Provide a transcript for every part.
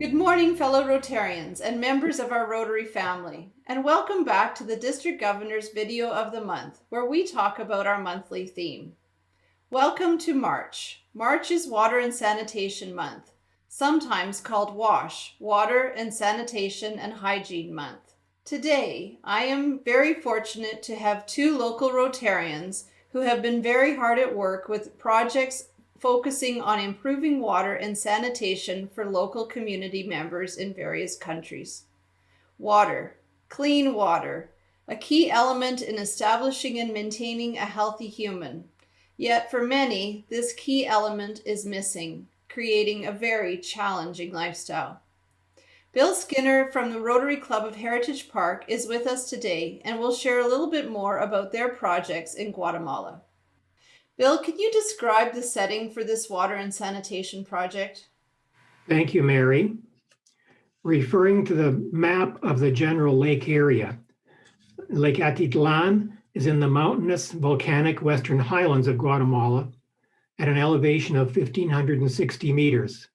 Good morning, fellow Rotarians and members of our Rotary family, and welcome back to the District Governor's Video of the Month, where we talk about our monthly theme. Welcome to March. March is Water and Sanitation Month, sometimes called WASH, Water and Sanitation and Hygiene Month. Today, I am very fortunate to have two local Rotarians who have been very hard at work with projects focusing on improving water and sanitation for local community members in various countries. Water, clean water, a key element in establishing and maintaining a healthy human. Yet for many, this key element is missing, creating a very challenging lifestyle. Bill Skinner from the Rotary Club of Heritage Park is with us today and will share a little bit more about their projects in Guatemala. Bill, can you describe the setting for this water and sanitation project? Thank you, Mary. Referring to the map of the general lake area, Lake Atitlan is in the mountainous volcanic western highlands of Guatemala at an elevation of 1,560 meters.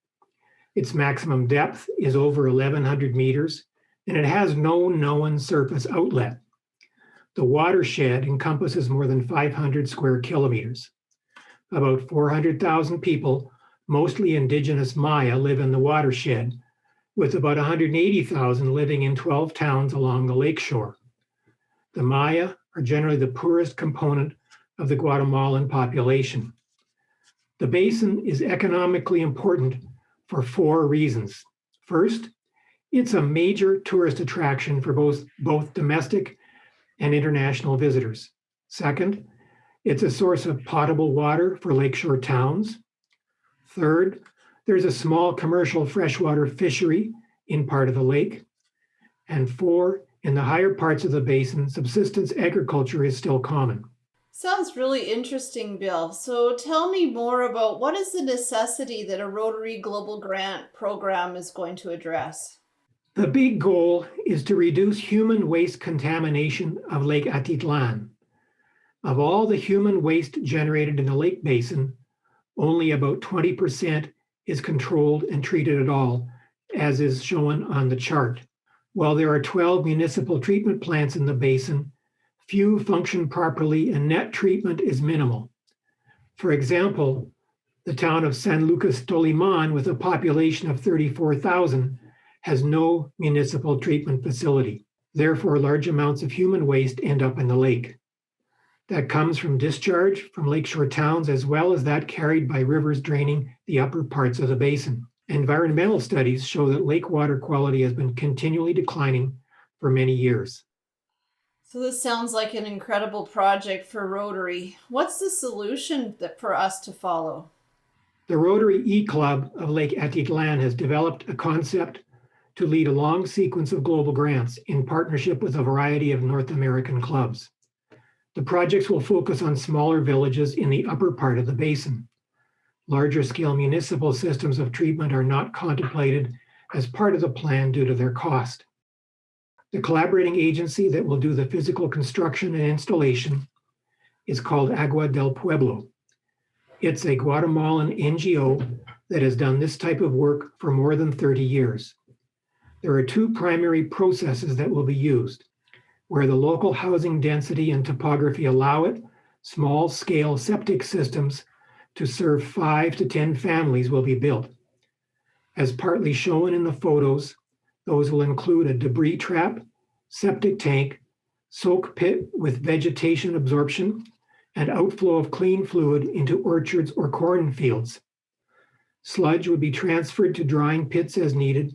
Its maximum depth is over 1,100 meters, and it has no known surface outlet. The watershed encompasses more than 500 square kilometers. About 400,000 people, mostly indigenous Maya, live in the watershed, with about 180,000 living in 12 towns along the lakeshore. The Maya are generally the poorest component of the Guatemalan population. The basin is economically important for four reasons. First, it's a major tourist attraction for both domestic and international visitors. Second, it's a source of potable water for lakeshore towns. Third, there's a small commercial freshwater fishery in part of the lake. And four, in the higher parts of the basin, subsistence agriculture is still common. Sounds really interesting, Bill. So tell me more about what is the necessity that a Rotary Global Grant program is going to address? The big goal is to reduce human waste contamination of Lake Atitlan. Of all the human waste generated in the lake basin, only about 20% is controlled and treated at all, as is shown on the chart. While there are 12 municipal treatment plants in the basin, few function properly and net treatment is minimal. For example, the town of San Lucas Toliman, with a population of 34,000, has no municipal treatment facility. Therefore, large amounts of human waste end up in the lake. That comes from discharge from lakeshore towns, as well as that carried by rivers draining the upper parts of the basin. Environmental studies show that lake water quality has been continually declining for many years. So this sounds like an incredible project for Rotary. What's the solution for us to follow? The Rotary E-Club of Lake Atitlan has developed a concept to lead a long sequence of global grants in partnership with a variety of North American clubs. The projects will focus on smaller villages in the upper part of the basin. Larger scale municipal systems of treatment are not contemplated as part of the plan due to their cost. The collaborating agency that will do the physical construction and installation is called Agua del Pueblo. It's a Guatemalan NGO that has done this type of work for more than 30 years. There are two primary processes that will be used. Where the local housing density and topography allow it, small-scale septic systems to serve 5 to 10 families will be built. As partly shown in the photos, those will include a debris trap, septic tank, soak pit with vegetation absorption, and outflow of clean fluid into orchards or cornfields. Sludge would be transferred to drying pits as needed,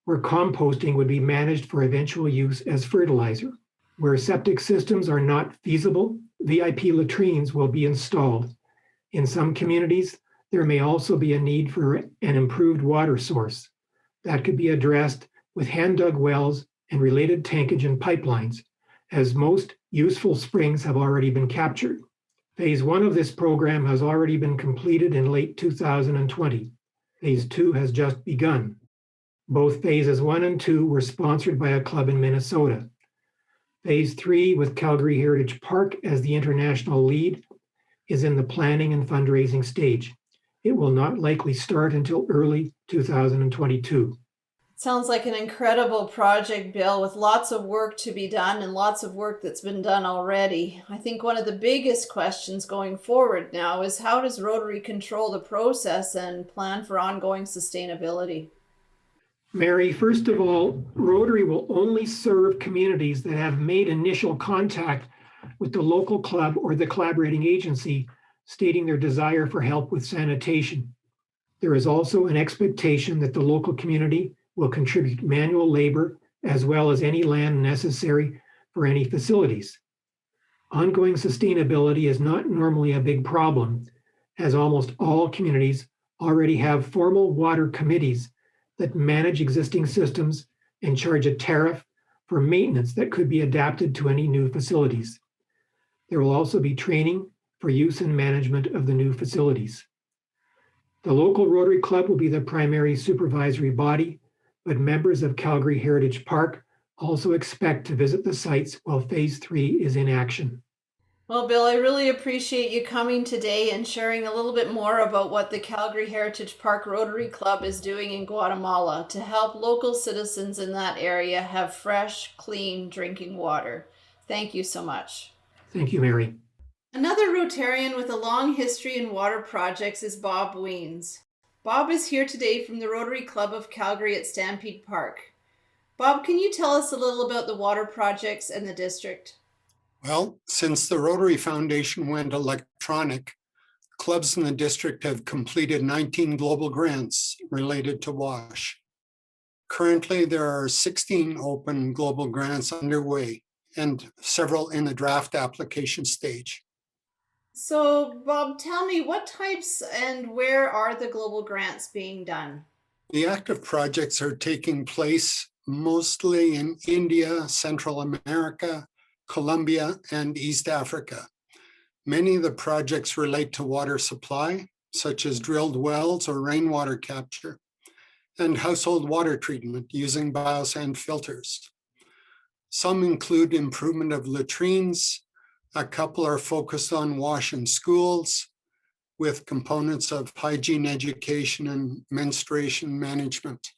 where composting would be managed for eventual use as fertilizer. Where septic systems are not feasible, VIP latrines will be installed. In some communities, there may also be a need for an improved water source. That could be addressed with hand-dug wells and related tankage and pipelines, as most useful springs have already been captured. Phase 1 of this program has already been completed in late 2020. Phase 2 has just begun. Both phases 1 and 2 were sponsored by a club in Minnesota. Phase 3, with Calgary Heritage Park as the international lead, is in the planning and fundraising stage. It will not likely start until early 2022. Sounds like an incredible project, Bill, with lots of work to be done and lots of work that's been done already. I think one of the biggest questions going forward now is how does Rotary control the process and plan for ongoing sustainability? Mary, first of all, Rotary will only serve communities that have made initial contact with the local club or the collaborating agency, stating their desire for help with sanitation. There is also an expectation that the local community will contribute manual labor as well as any land necessary for any facilities. Ongoing sustainability is not normally a big problem, as almost all communities already have formal water committees that manage existing systems and charge a tariff for maintenance that could be adapted to any new facilities. There will also be training for use and management of the new facilities. The local Rotary Club will be the primary supervisory body, but members of Calgary Heritage Park also expect to visit the sites while Phase 3 is in action. Well, Bill, I really appreciate you coming today and sharing a little bit more about what the Calgary Heritage Park Rotary Club is doing in Guatemala to help local citizens in that area have fresh, clean drinking water. Thank you so much. Thank you, Mary. Another Rotarian with a long history in water projects is Bob Weins. Bob is here today from the Rotary Club of Calgary at Stampede Park. Bob, can you tell us a little about the water projects and the district? Well, since the Rotary Foundation went electronic, clubs in the district have completed 19 global grants related to WASH. Currently, there are 16 open global grants underway and several in the draft application stage. So, Bob, tell me what types and where are the global grants being done? The active projects are taking place mostly in India, Central America, Colombia, and East Africa. Many of the projects relate to water supply, such as drilled wells or rainwater capture, and household water treatment using Biosand filters. Some include improvement of latrines. A couple are focused on WASH in schools, with components of hygiene education and menstruation management.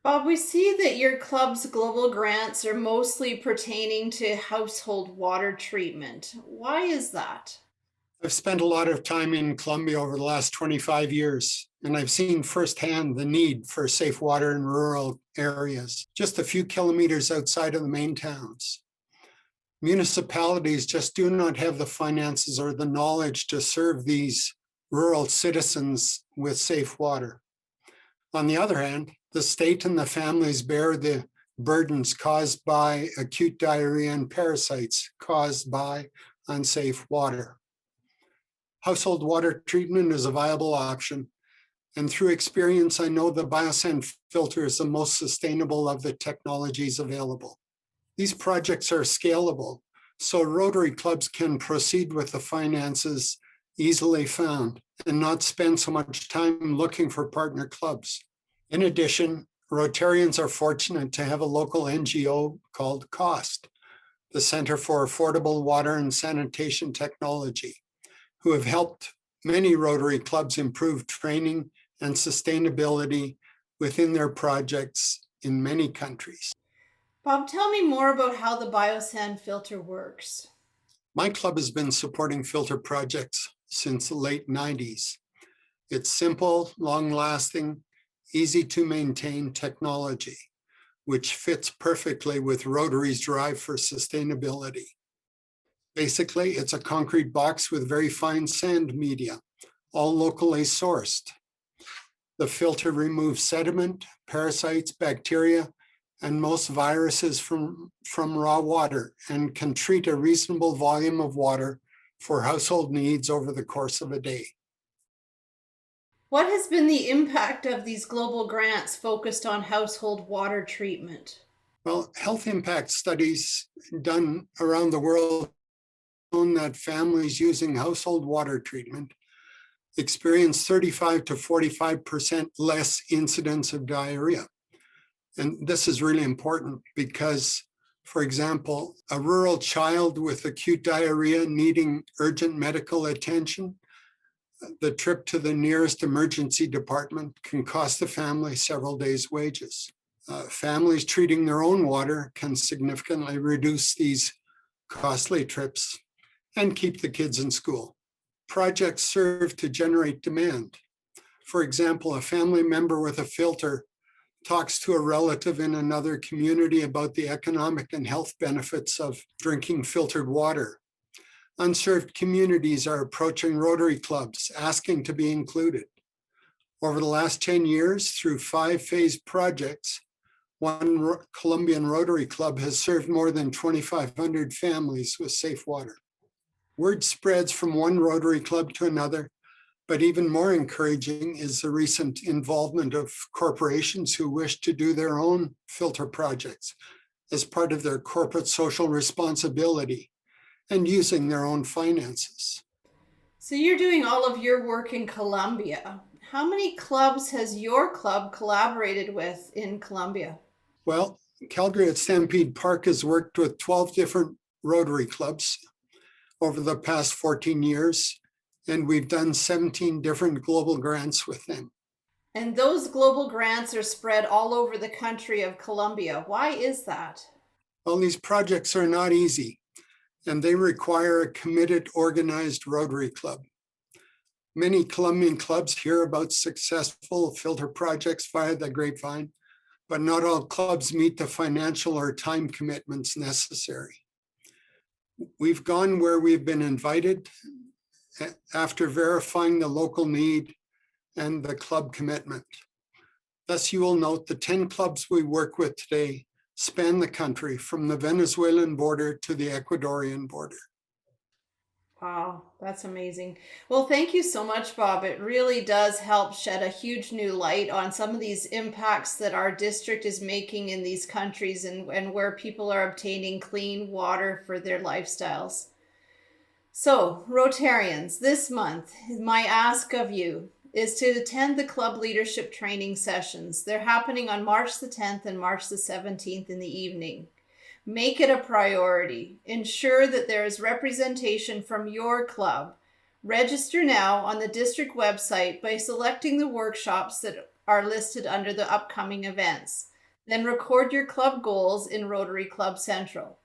Bob, we see that your club's global grants are mostly pertaining to household water treatment. Why is that? I've spent a lot of time in Colombia over the last 25 years, and I've seen firsthand the need for safe water in rural areas, just a few kilometers outside of the main towns. Municipalities just do not have the finances or the knowledge to serve these rural citizens with safe water. On the other hand, the state and the families bear the burdens caused by acute diarrhea and parasites caused by unsafe water. Household water treatment is a viable option, and through experience, I know the Biosand filter is the most sustainable of the technologies available. These projects are scalable, so Rotary clubs can proceed with the finances easily found and not spend so much time looking for partner clubs. In addition, Rotarians are fortunate to have a local NGO called COST, the Center for Affordable Water and Sanitation Technology, who have helped many Rotary clubs improve training and sustainability within their projects in many countries. Bob, tell me more about how the Biosand filter works. My club has been supporting filter projects since the late 90s. It's simple, long-lasting, easy to maintain technology, which fits perfectly with Rotary's drive for sustainability. Basically, it's a concrete box with very fine sand media, all locally sourced. The filter removes sediment, parasites, bacteria, and most viruses from raw water and can treat a reasonable volume of water for household needs over the course of a day. What has been the impact of these global grants focused on household water treatment? Well, health impact studies done around the world shown that families using household water treatment experience 35 to 45% less incidence of diarrhea. And this is really important because, for example, a rural child with acute diarrhea needing urgent medical attention, the trip to the nearest emergency department can cost the family several days' wages. Families treating their own water can significantly reduce these costly trips and keep the kids in school. Projects serve to generate demand. For example, a family member with a filter talks to a relative in another community about the economic and health benefits of drinking filtered water. Unserved communities are approaching Rotary clubs, asking to be included. Over the last 10 years, through 5-phase projects, one Colombian Rotary Club has served more than 2,500 families with safe water. Word spreads from one Rotary Club to another, but even more encouraging is the recent involvement of corporations who wish to do their own filter projects as part of their corporate social responsibility and using their own finances. So you're doing all of your work in Colombia. How many clubs has your club collaborated with in Colombia? Well, Calgary at Stampede Park has worked with 12 different Rotary clubs over the past 14 years, and we've done 17 different global grants with them. And those global grants are spread all over the country of Colombia. Why is that? Well, these projects are not easy, and they require a committed, organized Rotary club. Many Colombian clubs hear about successful filter projects via the grapevine, but not all clubs meet the financial or time commitments necessary. We've gone where we've been invited after verifying the local need and the club commitment. Thus, you will note the 10 clubs we work with today span the country from the Venezuelan border to the Ecuadorian border. Wow, that's amazing. Well, thank you so much, Bob. It really does help shed a huge new light on some of these impacts that our district is making in these countries and where people are obtaining clean water for their lifestyles. So, Rotarians, this month, my ask of you is to attend the club leadership training sessions. They're happening on March the 10th and March the 17th in the evening. Make it a priority. Ensure that there is representation from your club. Register now on the district website by selecting the workshops that are listed under the upcoming events. Then record your club goals in Rotary Club Central.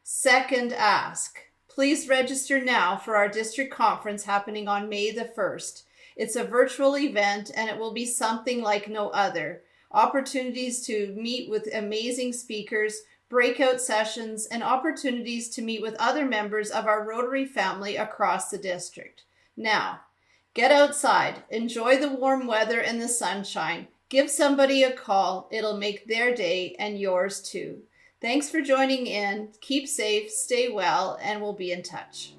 Second ask. Please register now for our district conference happening on May the 1st. It's a virtual event and it will be something like no other. Opportunities to meet with amazing speakers, breakout sessions, and opportunities to meet with other members of our Rotary family across the district. Now, get outside, enjoy the warm weather and the sunshine. Give somebody a call. It'll make their day and yours too. Thanks for joining in. Keep safe, stay well, and we'll be in touch.